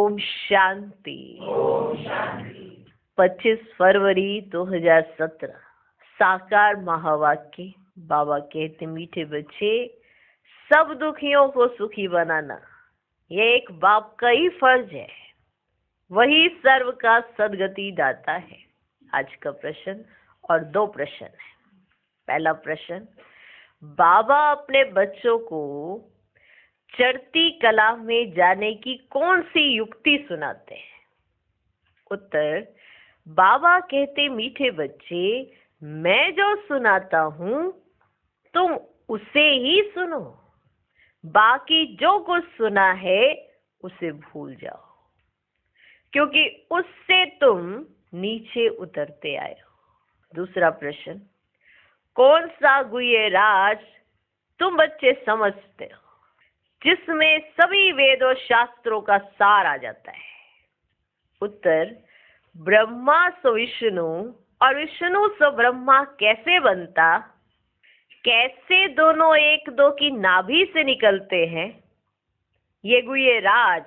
ओम शांति। 25 फरवरी 2017 साकार महावाक्य। बाबा कहते मीठे बच्चे, सब दुखियों को सुखी बनाना यह एक बाप का ही फर्ज है। वही सर्व का सदगति दाता है। आज का प्रश्न और 2 प्रश्न है। पहला प्रश्न, बाबा अपने बच्चों को चढ़ती कला में जाने की कौन सी युक्ति सुनाते हैं? उत्तर, बाबा कहते मीठे बच्चे, मैं जो सुनाता हूं तुम उसे ही सुनो, बाकी जो कुछ सुना है उसे भूल जाओ, क्योंकि उससे तुम नीचे उतरते आए हो। दूसरा प्रश्न, कौन सा गुह्य राज तुम बच्चे समझते हो जिसमें सभी वेदों शास्त्रों का सार आ जाता है? उत्तर, ब्रह्मा सो विष्णु और विष्णु सो ब्रह्मा कैसे बनता, कैसे दोनों एक दो की नाभि से निकलते हैं, ये गुह्य राज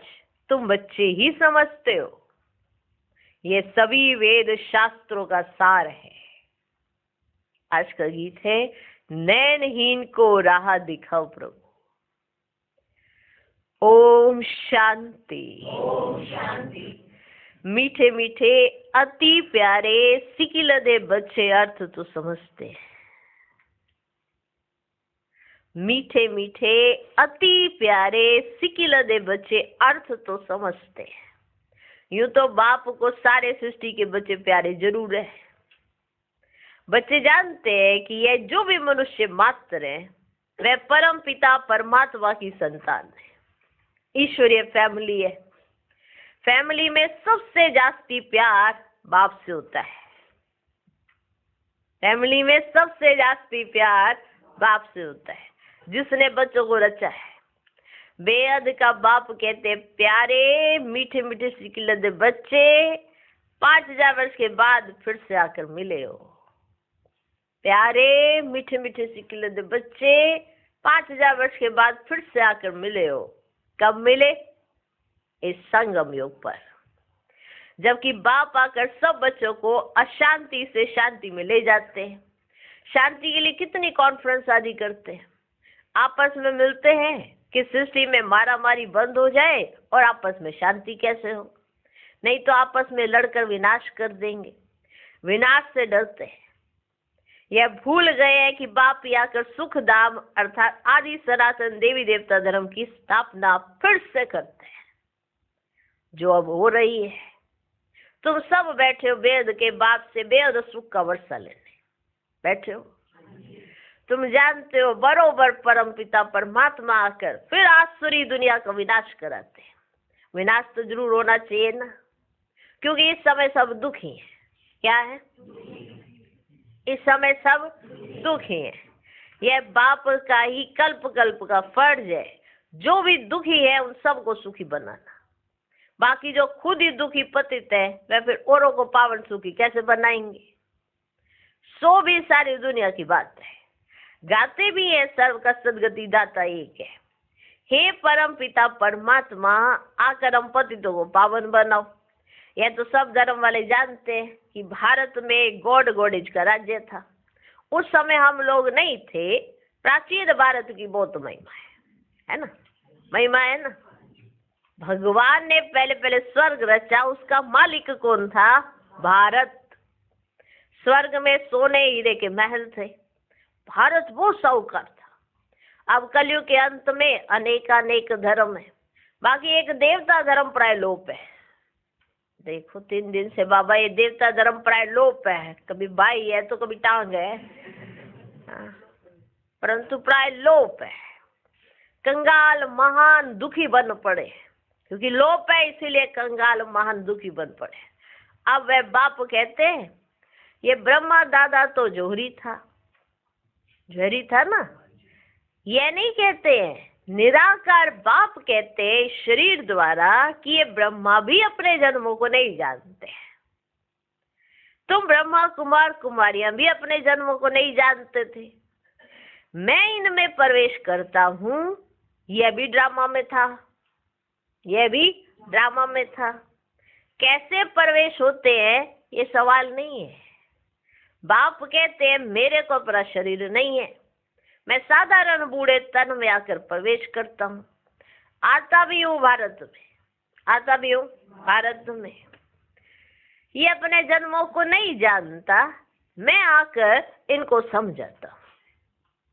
तुम बच्चे ही समझते हो। ये सभी वेद शास्त्रों का सार है। आज का गीत है, नैनहीन को राह दिखाओ प्रभु। ओम शांति। ओम शांति। मीठे मीठे अति प्यारे सिकिलदे बच्चे अर्थ तो समझते हैं। मीठे मीठे अति प्यारे सिकिलदे बच्चे अर्थ तो समझते हैं। यूं तो बाप को सारे सृष्टि के बच्चे प्यारे जरूर है। बच्चे जानते हैं कि यह जो भी मनुष्य मात्र है वह परम पिता परमात्मा की संतान है। ईश्वरीय फैमिली है। फैमिली में सबसे जास्ती प्यार बाप से होता है। फैमिली में सबसे जास्ती प्यार बाप से होता है, जिसने बच्चों को रचा है। बेहद का बाप कहते, प्यारे मीठे मीठे सिकिलदे बच्चे, 5000 वर्ष के बाद फिर से आकर मिले हो। प्यारे मीठे मीठे सिकिलदे बच्चे, 5000 वर्ष के बाद फिर से आकर मिले हो। कब मिले? इस संगम योग पर, जबकि बाप आकर सब बच्चों को अशांति से शांति में ले जाते हैं। शांति के लिए कितनी कॉन्फ्रेंस आदि करते हैं, आपस में मिलते हैं कि सृष्टि में मारामारी बंद हो जाए और आपस में शांति कैसे हो। नहीं तो आपस में लड़कर विनाश कर देंगे। विनाश से डरते हैं। यह भूल गए हैं कि बाप आकर सुख धाम अर्थात आदि सनातन देवी देवता धर्म की स्थापना फिर से करते हैं, जो अब हो रही है। तुम सब बैठे हो बेद के बाप से बेहद सुख का वर्षा लेने बैठे हो। तुम जानते हो बरोबर परम पिता परमात्मा आकर फिर आसुरी दुनिया का विनाश कराते हैं। विनाश तो जरूर होना चाहिए ना, क्योंकि इस समय सब दुखी है। क्या है? इस समय सब दुखी है। यह बाप का ही कल्प कल्प का फर्ज है। जो भी दुखी है उन सबको सुखी बनाना। बाकी जो खुद ही दुखी पतित है वह फिर औरों को पावन सुखी कैसे बनाएंगे? सो भी सारी दुनिया की बात है। गाते भी है, सर्व का सदगति दाता एक है। हे परम पिता परमात्मा, आकर हम पतितों को पावन बनाओ। यह तो सब धर्म वाले जानते हैं कि भारत में गॉड गॉडेज का राज्य था। उस समय हम लोग नहीं थे। प्राचीन भारत की बहुत महिमा है ना? महिमा है ना? भगवान ने पहले पहले स्वर्ग रचा, उसका मालिक कौन था? भारत। स्वर्ग में सोने हीरे के महल थे। भारत बहुत साहूकार था। अब कलयुग के अंत में अनेकानेक धर्म है, बाकी एक देवता धर्म प्राय लोप है। देखो 3 दिन से बाबा ये देवता धर्म प्राय लोप है। कभी बाई है तो कभी टांग है, परंतु प्राय लोप है। कंगाल महान दुखी बन पड़े, क्योंकि लोप है इसीलिए कंगाल महान दुखी बन पड़े। अब वह बाप कहते हैं ये ब्रह्मा दादा तो जोहरी था, जोहरी था ना। ये नहीं कहते हैं, निराकार बाप कहते हैं शरीर द्वारा कि ये ब्रह्मा भी अपने जन्मों को नहीं जानते। तुम ब्रह्मा कुमार कुमारियां भी अपने जन्मों को नहीं जानते थे। मैं इनमें प्रवेश करता हूं। यह भी ड्रामा में था, यह भी ड्रामा में था। कैसे प्रवेश होते हैं ये सवाल नहीं है। बाप कहते हैं मेरे को अपना शरीर नहीं है, मैं साधारण बूढ़े तन में आकर प्रवेश करता हूँ। आता भी हूँ भारत में, आता भी हूँ भारत में। ये अपने जन्मों को नहीं जानता, मैं आकर इनको समझाता हूँ,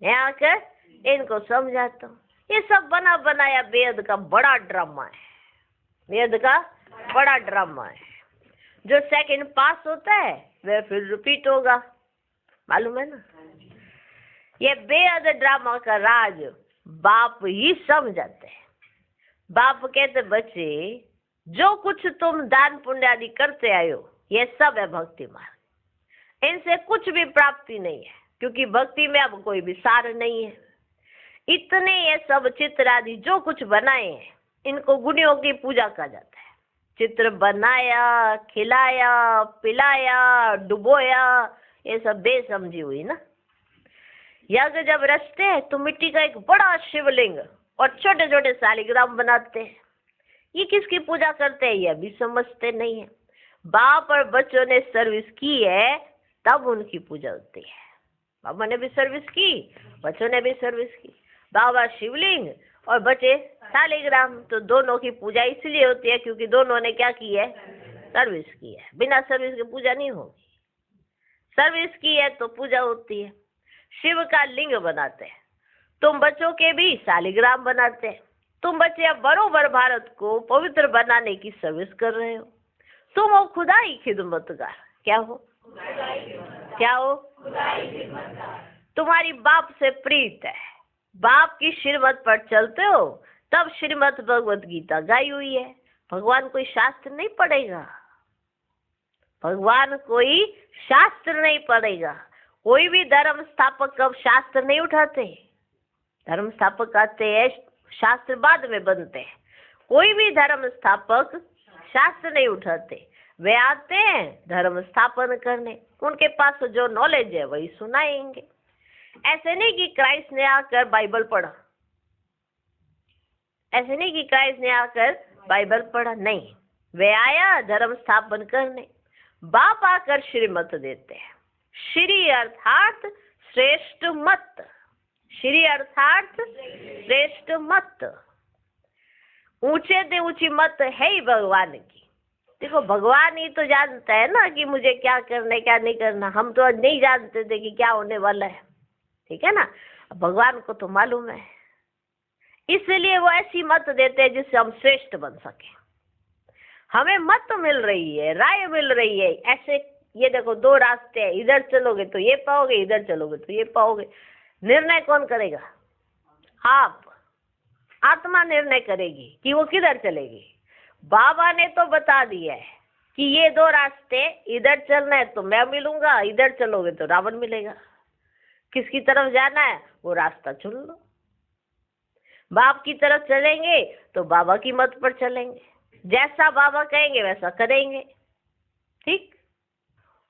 मैं आकर इनको समझाता हूँ। ये सब बना बनाया वेद का बड़ा ड्रामा है, वेद का बड़ा ड्रामा है। जो सेकंड पास होता है वह फिर रिपीट होगा, मालूम है ना। ये बेहद ड्रामा का राज बाप ही समझाते हैं। बाप कहते बच्चे जो कुछ तुम दान पुण्य आदि करते आए हो ये सब है भक्ति मार्ग, इनसे कुछ भी प्राप्ति नहीं है, क्योंकि भक्ति में अब कोई भी सार नहीं है। इतने ये सब चित्र आदि जो कुछ बनाए हैं इनको गुणियों की पूजा कहा जाता है। चित्र बनाया, खिलाया, पिलाया, डुबोया, ये सब बेसमझी हुई ना। यज्ञ जब रचते हैं तो मिट्टी का एक बड़ा शिवलिंग और छोटे छोटे शालिग्राम बनाते हैं। ये किसकी पूजा करते हैं ये अभी समझते नहीं है। बाप और बच्चों ने सर्विस की है तब उनकी पूजा होती है। बाबा ने भी सर्विस की, बच्चों ने भी सर्विस की। बाबा शिवलिंग और बच्चे शालिग्राम, तो दोनों की पूजा इसलिए होती है क्योंकि दोनों ने क्या की है, सर्विस की है। बिना सर्विस की पूजा नहीं होगी, सर्विस की है तो पूजा होती है। शिव का लिंग बनाते हैं, तुम बच्चों के भी शालिग्राम बनाते हैं। तुम बच्चे अब बरोबर भारत को पवित्र बनाने की सर्विस कर रहे हो। तुम हो खुदा ही खिदमतगार। क्या हो, क्या हो, तुम्हारी बाप से प्रीत है, बाप की श्रीमत पर चलते हो तब श्रीमत भगवत गीता गाई हुई है। भगवान कोई शास्त्र नहीं पढ़ेगा, भगवान कोई शास्त्र नहीं पढ़ेगा। कोई भी धर्म स्थापक कब शास्त्र नहीं उठाते, धर्म स्थापक आते हैं, शास्त्र बाद में बनते हैं। कोई भी धर्म स्थापक शास्त्र नहीं उठाते, वे आते हैं धर्म स्थापन करने। उनके पास जो नॉलेज है वही सुनाएंगे। ऐसे नहीं कि क्राइस्ट ने आकर बाइबल पढ़ा, ऐसे नहीं कि क्राइस्ट ने आकर बाइबल पढ़ा, नहीं, वे आया धर्म स्थापन करने। बाप आकर श्रीमत देते हैं। श्री अर्थात श्रेष्ठ मत, श्री अर्थात श्रेष्ठ मत। ऊंचे से ऊंची मत है ही भगवान की। देखो भगवान ही तो जानता है ना कि मुझे क्या करना है क्या नहीं करना। हम तो नहीं जानते थे कि क्या होने वाला है, ठीक है ना। भगवान को तो मालूम है, इसलिए वो ऐसी मत देते हैं जिससे हम श्रेष्ठ बन सके। हमें मत मिल रही है, राय मिल रही है। ऐसे ये देखो दो रास्ते हैं, इधर चलोगे तो ये पाओगे, इधर चलोगे तो ये पाओगे। निर्णय कौन करेगा? आप, आत्मा निर्णय करेगी कि वो किधर चलेगी। बाबा ने तो बता दिया है कि ये दो रास्ते, इधर चलना है तो मैं मिलूंगा, इधर चलोगे तो रावण मिलेगा। किसकी तरफ जाना है वो रास्ता चुन लो। बाप की तरफ चलेंगे तो बाबा की मत पर चलेंगे, जैसा बाबा कहेंगे वैसा करेंगे, ठीक।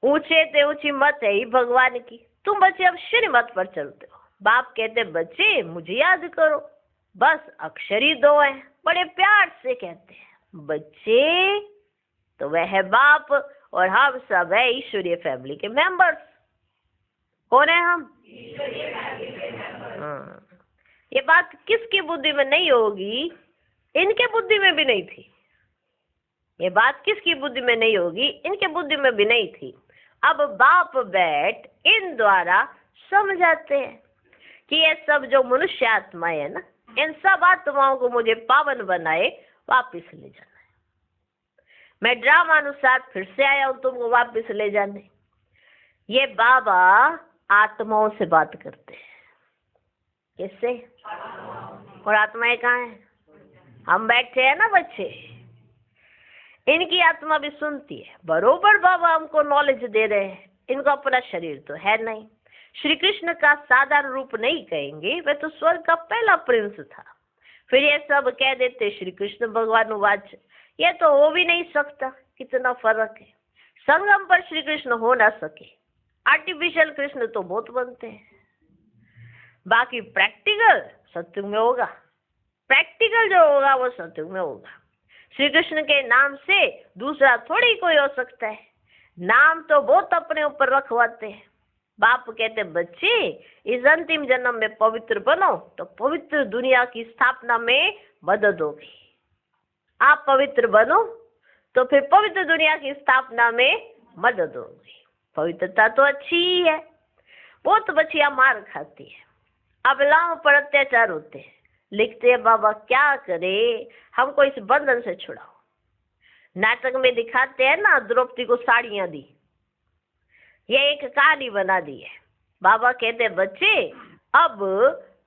ऊंचे से ऊंची मत है ही भगवान की। तुम बच्चे अब श्री मत पर चलते हो। बाप कहते बच्चे मुझे याद करो, बस अक्षर ही दो है। बड़े प्यार से कहते हैं बच्चे, तो वह है बाप और हम सब है ईश्वरीय फैमिली के मेंबर्स। कौन है हम? हाँ। ये बात किसकी बुद्धि में नहीं होगी? इनके बुद्धि में भी नहीं थी। ये बात किसकी बुद्धि में नहीं होगी? इनके बुद्धि में भी नहीं थी। अब बाप बैठ इन द्वारा समझाते हैं कि ये सब जो मनुष्य आत्माएं है ना, इन सब आत्माओं को मुझे पावन बनाए वापिस ले जाना है। मैं ड्रामा अनुसार फिर से आया हूं तुमको वापिस ले जाने। ये बाबा आत्माओं से बात करते हैं। किससे? और आत्माएं कहाँ हैं? हम बैठे हैं ना बच्चे, इनकी आत्मा भी सुनती है। बरोबर बाबा हमको नॉलेज दे रहे हैं। इनको अपना शरीर तो है नहीं। श्री कृष्ण का साधारण रूप नहीं कहेंगे, वह तो स्वर्ग का पहला प्रिंस था। फिर ये सब कह देते श्री कृष्ण भगवान वाच, ये तो हो भी नहीं सकता। कितना फर्क है। संगम पर श्री कृष्ण हो ना सके, आर्टिफिशियल कृष्ण तो बहुत बनते हैं। बाकी प्रैक्टिकल सत्युग में होगा, प्रैक्टिकल जो होगा वो सत्युग में होगा। श्री कृष्ण के नाम से दूसरा थोड़ी कोई हो सकता है। नाम तो बहुत अपने ऊपर रखवाते हैं। बाप कहते बच्चे इस अंतिम जन्म में पवित्र बनो तो पवित्र दुनिया की स्थापना में मदद होगी। आप पवित्र बनो तो फिर पवित्र दुनिया की स्थापना में मदद होगी। पवित्रता तो अच्छी ही है, वो तो बच्चियां मार खाती है, अबलाओं पर अत्याचार होते हैं, लिखते हैं बाबा क्या करे, हमको इस बंधन से छुड़ाओ। नाटक में दिखाते हैं ना, द्रौपदी को साड़ियां दी, ये एक कहानी बना दी है। बाबा कहते बच्चे अब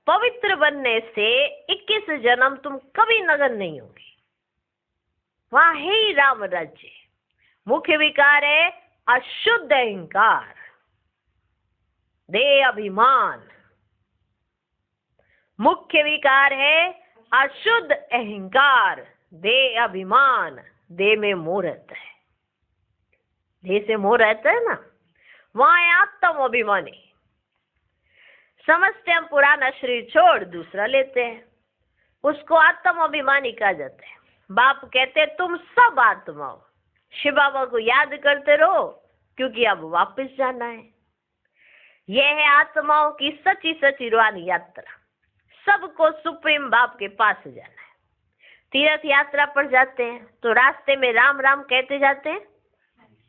पवित्र बनने से 21 जन्म तुम कभी नगन नहीं होगी, वहां है ही राम राज्य। मुख्य विकार है अशुद्ध अहंकार, देह अभिमान। मुख्य विकार है अशुद्ध अहंकार, देह अभिमान। देह में मोह रहता है, देह से मोह रहता है ना, वहां है आत्म अभिमानी। समझते हम पुराना शरीर छोड़ दूसरा लेते हैं, उसको आत्म अभिमानी कहा जाता है। बाप कहते हैं तुम सब आत्मा हो, शिव बाबा को याद करते रहो क्योंकि अब वापस जाना है। यह है आत्माओं की सच्ची सच्ची रूहानी यात्रा। सबको सुप्रीम बाप के पास जाना है। तीर्थ यात्रा पर जाते हैं तो रास्ते में राम राम कहते जाते हैं,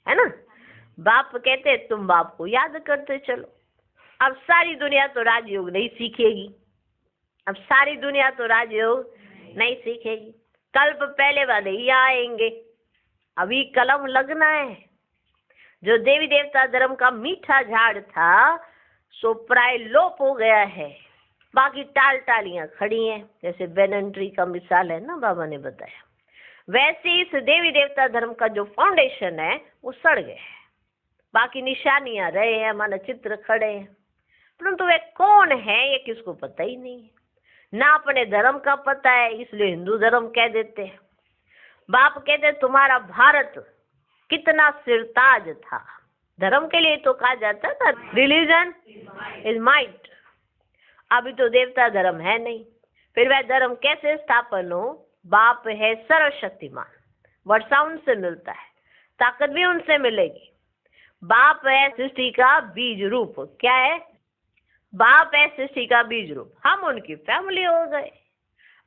है ना। बाप कहते हैं तुम बाप को याद करते चलो। अब सारी दुनिया तो राजयोग नहीं सीखेगी, अब सारी दुनिया तो राजयोग नहीं सीखेगी। कल्प पहले वाले ही आएंगे, अभी कलम लगना है। जो देवी देवता धर्म का मीठा झाड़ था सो प्राय लोप हो गया है, बाकी टाल टालियां खड़ी हैं। जैसे बेनन ट्री का मिसाल है ना, बाबा ने बताया, वैसे इस देवी देवता धर्म का जो फाउंडेशन है वो सड़ गया है। बाकी निशानियां रहे हैं, माना चित्र खड़े हैं, परंतु वे कौन है ये किसको पता ही नहीं है। ना अपने धर्म का पता है, इसलिए हिंदू धर्म कह देते हैं। बाप कहते तुम्हारा भारत कितना सिरताज था। धर्म के लिए तो कहा जाता था रिलीजन इज माइट। अभी तो देवता धर्म है नहीं, फिर वह धर्म कैसे स्थापन हो। बाप है सर्वशक्तिमान, वर्षा उनसे मिलता है, ताकत भी उनसे मिलेगी। बाप है सृष्टि का बीज रूप। क्या है? बाप है सृष्टि का बीज रूप, हम उनकी फैमिली हो गए।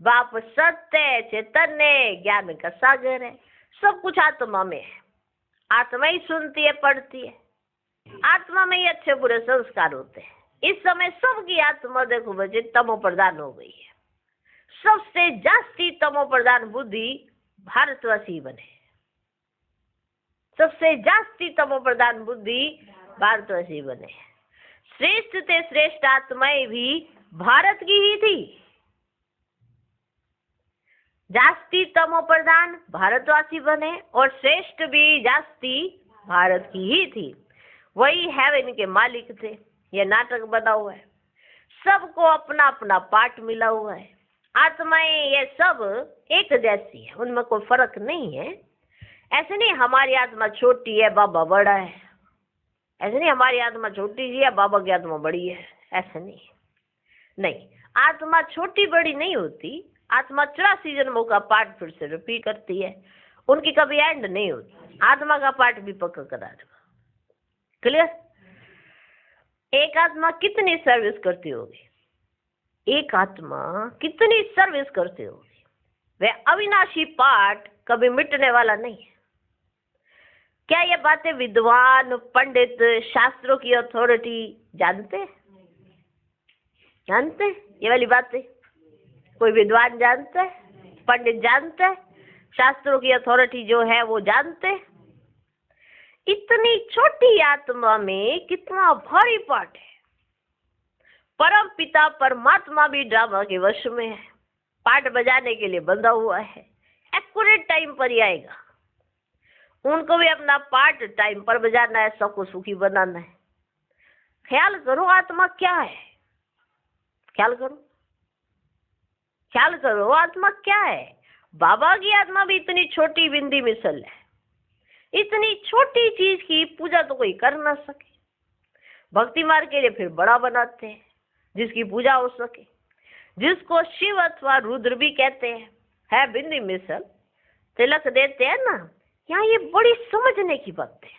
बाप सत्य चैतन्य ज्ञान का सागर है, सब कुछ आत्मा में है। आत्मा ही सुनती है, पढ़ती है, आत्मा में ही अच्छे बुरे संस्कार होते हैं। इस समय सबकी आत्मा देखो बच्चे तमो प्रधान हो गई है। सबसे जास्ती तमो प्रधान बुद्धि भारतवासी बने, सबसे जास्ती तमो प्रधान बुद्धि भारतवासी बने। श्रेष्ठ से श्रेष्ठ आत्माएं भी भारत की ही थी। जास्ती तमो प्रधान भारतवासी बने और श्रेष्ठ भी जास्ती भारत की ही थी। वही हेवन के मालिक थे। यह नाटक बना हुआ है, सबको अपना अपना पार्ट मिला हुआ है। आत्माएं ये सब एक जैसी है, उनमें कोई फर्क नहीं है। ऐसे नहीं हमारी आत्मा छोटी है बाबा बड़ा है, ऐसे नहीं हमारी आत्मा छोटी है बाबा की आत्मा बड़ी है, ऐसा नहीं। नहीं, आत्मा छोटी बड़ी नहीं होती। आत्मा 84 जन्मों का पार्ट फिर से रिपीट करती है, उनकी कभी एंड नहीं होती। आत्मा का पार्ट भी पक्का करा देगा। क्लियर? एक आत्मा कितनी सर्विस करती होगी, एक आत्मा कितनी सर्विस करती होगी। वह अविनाशी पार्ट कभी मिटने वाला नहीं है। क्या ये बातें विद्वान पंडित शास्त्रों की अथॉरिटी जानते जानते ये वाली बातें? कोई विद्वान जानता है, पंडित जानता है, शास्त्रों की अथॉरिटी जो है वो जानते हैं? इतनी छोटी आत्मा में कितना भारी पार्ट है। परम पिता परमात्मा भी ड्रामा के वश में है, पार्ट बजाने के लिए बंधा हुआ है। एक्यूरेट टाइम पर ही आएगा, उनको भी अपना पार्ट टाइम पर बजाना है, सबको सुखी बनाना है। ख्याल करो आत्मा क्या है, ख्याल करो, ख्याल करो आत्मा क्या है। बाबा की आत्मा भी इतनी छोटी बिंदी मिसल है। इतनी छोटी चीज की पूजा तो कोई कर ना सके, भक्ति मार्ग के लिए फिर बड़ा बनाते हैं जिसकी पूजा हो सके, जिसको शिव अथवा रुद्र भी कहते हैं। है बिंदी मिसल तिलक देते हैं ना, यहाँ ये बड़ी समझने की बात है,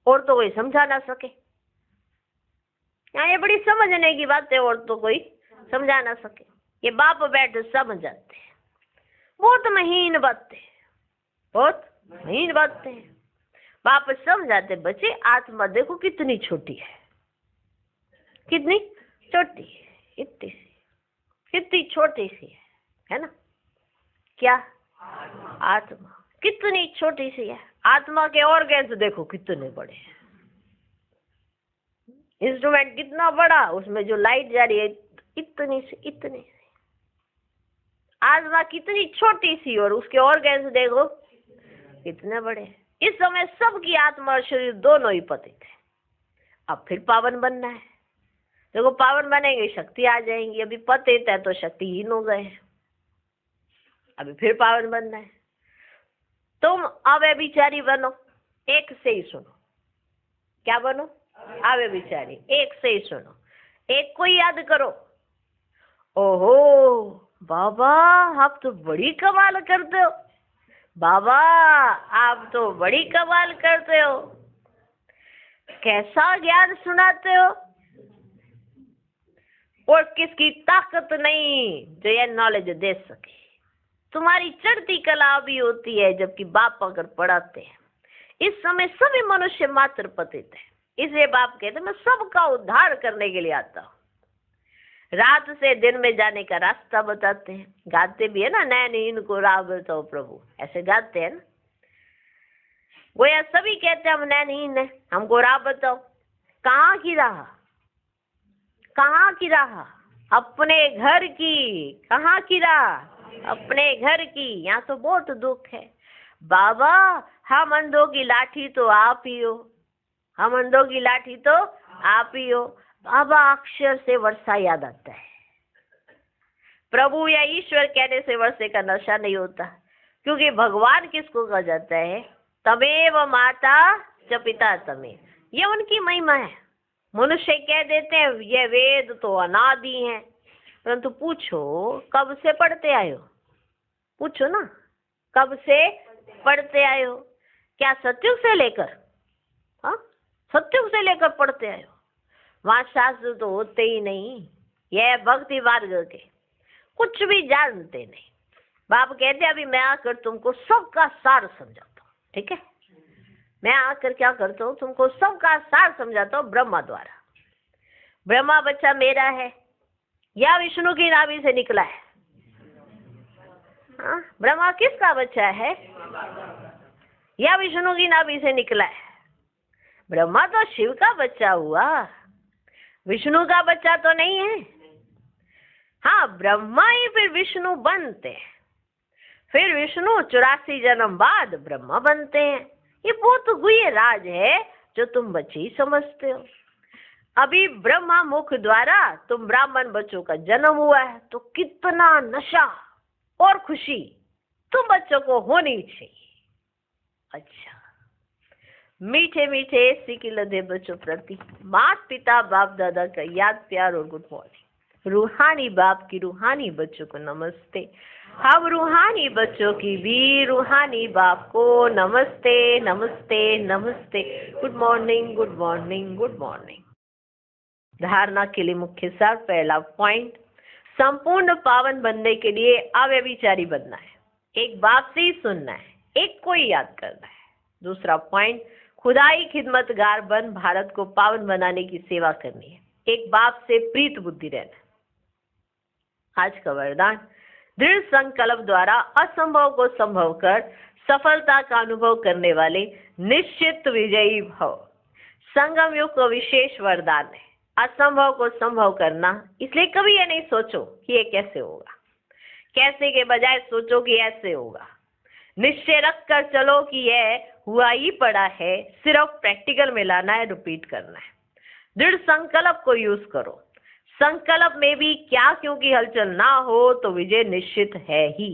और तो कोई समझा ना सके। यहाँ ये बड़ी समझने की बात है, और तो कोई समझा ना सके। ये बाप बैठ समझ जाते हैं। बहुत महीन बातें, बहुत महीन बातें। बाप समझाते, बच्चे आत्मा देखो कितनी छोटी है, कितनी छोटी है, इतनी सी, कितनी छोटी सी है ना? क्या? आत्मा कितनी छोटी सी है। आत्मा के ऑर्गन्स देखो कितने बड़े हैं। इंस्ट्रूमेंट कितना बड़ा, उसमें जो लाइट जा रही है इतनी सी, इतनी सी। आत्मा कितनी छोटी सी, और उसके ऑर्गन्स देखो कितने बड़े हैं। इस समय सबकी आत्मा और शरीर दोनों ही पतित है। अब फिर पावन बनना है। देखो पावन बनेंगे शक्ति आ जाएंगी। अभी पतित है तो शक्तिहीन हो गए हैं, अभी फिर पावन बनना है। तुम अव्यभिचारी बनो, एक से ही सुनो। क्या बनो? अव्यभिचारी। एक से ही सुनो, एक को ही याद करो। ओहो बाबा, आप तो बड़ी कमाल करते हो। बाबा आप तो बड़ी कमाल करते हो, कैसा ज्ञान सुनाते हो। और किसकी ताकत नहीं जो ये नॉलेज दे सके। तुम्हारी चढ़ती कला भी होती है, जबकि बाप अगर पढ़ाते हैं। इस समय सभी मनुष्य मात्र पतित है, इसलिए बाप कहते मैं सबका उद्धार करने के लिए आता हूँ। रात से दिन में जाने का रास्ता बताते हैं। गाते भी है ना, नैनहीन को राह बताओ प्रभु, ऐसे गाते हैं ना। वो या सभी कहते हैं हम नैनहीन है, हमको राह बताओ। कहाँ की राह? कहाँ की राह? अपने घर की। कहाँ की राह? अपने घर की। यहाँ तो बहुत दुख है। बाबा हम अंधों की लाठी तो आप ही हो, हम अंधों की लाठी तो आप ही हो। बाबा अक्षर से वर्षा याद आता है। प्रभु या ईश्वर कहने से वर्षे का नशा नहीं होता, क्योंकि भगवान किसको कहा जाता है? तमेव माता च पिता तमेव, ये उनकी महिमा है। मनुष्य कह देते हैं ये वेद तो अनादि हैं, परंतु पूछो कब से पढ़ते आए हो? पूछो ना, कब से पढ़ते आए हो? क्या सत्युग से लेकर? हाँ, सत्युग से लेकर पढ़ते आए हो। वहां शास्त्र तो होते ही नहीं, यह भक्ति मार्ग के कुछ भी जानते नहीं। बाप कहते अभी मैं आकर तुमको सबका सार समझाता हूँ। ठीक है, मैं आकर क्या करता हूँ? तुमको सबका सार समझाता हूँ ब्रह्मा द्वारा। ब्रह्मा बच्चा मेरा है या विष्णु की नाभि से निकला है? हाँ, ब्रह्मा किसका बच्चा है? या विष्णु की नाभि से निकला है? ब्रह्मा तो शिव का बच्चा हुआ, विष्णु का बच्चा तो नहीं है। हाँ, ब्रह्मा ही फिर विष्णु बनते हैं, फिर विष्णु 84 जन्म बाद ब्रह्मा बनते हैं। ये बहुत गुह्य राज है जो तुम बच्चे ही समझते हो। अभी ब्रह्मा मुख द्वारा तुम ब्राह्मण बच्चों का जन्म हुआ है, तो कितना नशा और खुशी तुम बच्चों को होनी चाहिए। अच्छा, मीठे मीठे सीखी लदे बच्चों प्रति माता पिता बाप दादा का याद प्यार और गुड मॉर्निंग। रूहानी बाप की रूहानी बच्चों को नमस्ते। हम रूहानी बच्चों की भी रूहानी बाप को नमस्ते नमस्ते नमस्ते। Good morning good morning good morning. धारणा के लिए मुख्य सार, पहला पॉइंट, संपूर्ण पावन बनने के लिए अव्यभिचारी बनना है, एक बाप से ही सुनना है, एक को ही याद करना है। दूसरा पॉइंट, खुदाई खिदमतगार बन भारत को पावन बनाने की सेवा करनी है, एक बाप से प्रीत बुद्धि रहना। आज का वरदान, दृढ़ संकल्प द्वारा असंभव को संभव कर सफलता का अनुभव करने वाले निश्चित विजयी भव। संगम युग को विशेष वरदान है, असंभव को संभव करना। इसलिए कभी ये नहीं सोचो कि ये कैसे होगा, कैसे के बजाय सोचो कि ऐसे होगा। निश्चय रख कर चलो कि यह हुआ ही पड़ा है, सिर्फ प्रैक्टिकल में लाना है, रिपीट करना है। दृढ़ संकल्प को यूज करो। संकल्प में भी क्या क्योंकि हलचल ना हो तो विजय निश्चित है ही।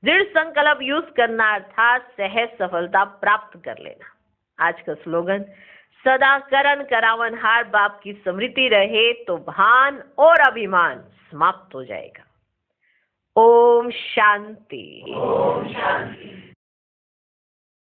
दृढ़ संकल्प यूज करना अर्थात सहज सफलता प्राप्त कर लेना। आज का स्लोगन, सदा करण करावन हार बाप की स्मृति रहे तो भान और अभिमान समाप्त हो जाएगा। ओम शांति।